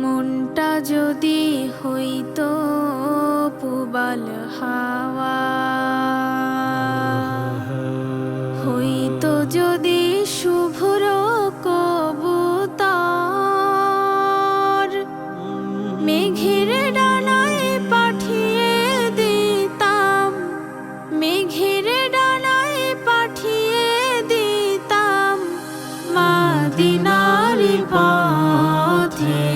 মনটা যদি হইতো পুবাল হাওয়া, হইতো যদি শুভ্র কবুতর, মেঘের ডানায় পাঠিয়ে দিতাম, মেঘের ডানায় পাঠিয়ে দিতাম মদিনার পথে,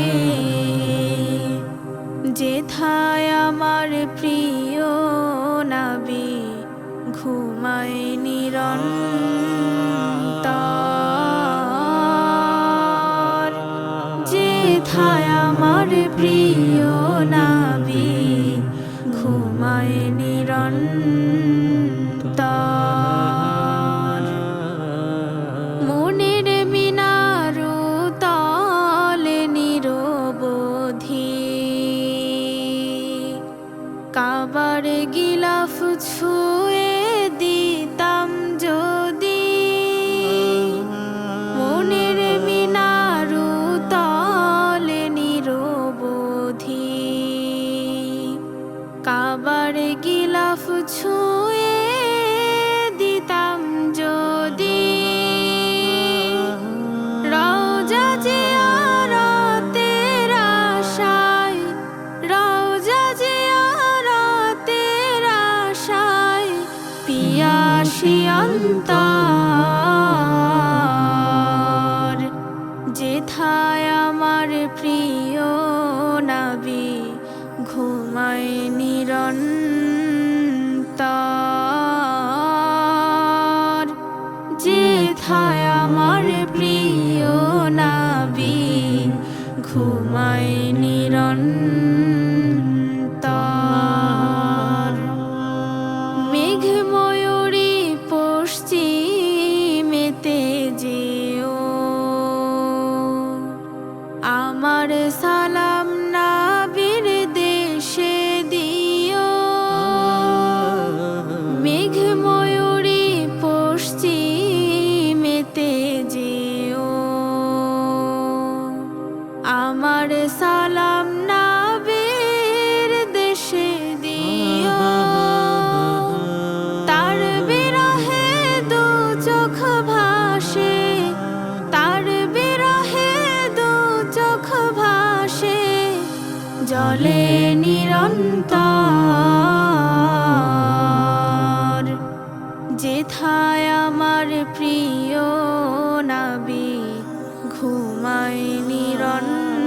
যেথায় আমার প্রিয় নবী ঘুমায় নিরন্তর, যেথায় আমার প্রিয় নবী ঘুমায় নিরন্তর। মনের মিনার তলে নিরবধি কাবার গিলাফ ছুঁয়ে দিতাম যদি, মনের মিনার তলে নিরবধি কাবার গিলাফ ছুঁয়ে দিতাম যদি, রওজা জিয়ারতের আশায়, রওজা জিয়ারতের আশায় পিয়াসী অন্তর, যেথায় আমার প্রিয় নবী ঘুমায় নিরন্তর, যেথায় আমার প্রিয় নবী ঘুমায় নিরন্তর। মেঘ ময়ূরী পশ্চিমেতে যেও, আমার সালাম নবীর দেশে দিও, মেঘ ময়ূরী পশ্চিমেতে যেও, আমার সালাম নবীর দেশে দিও, তার বিরহে দু চোখ ভাসে, তার বিরহে দু চোখ ভাসে জলে নিরন্তর, যেথায় আমার প্রিয় নবী ঘুমায় নিরন্তর,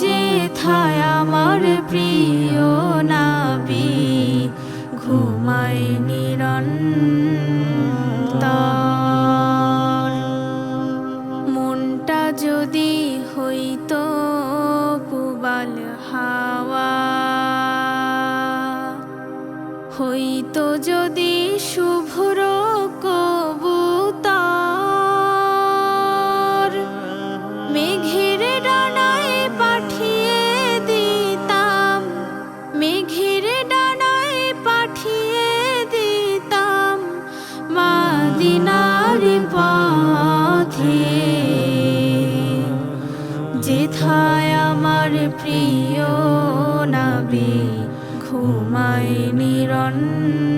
যেথায় আমার প্রিয় নবী ঘুমায় নিরন্তর। মনটা যদি হইতো পুবাল হাওয়া, হইতো যদি শুভ্র কবুতর, মেঘের ডানায় পাঠিয়ে দিতাম, মেঘের ডানায় পাঠিয়ে দিতাম মদিনার পথে, যেথায় আমার প্রিয় নবী ঘুমায় নিরন্তর।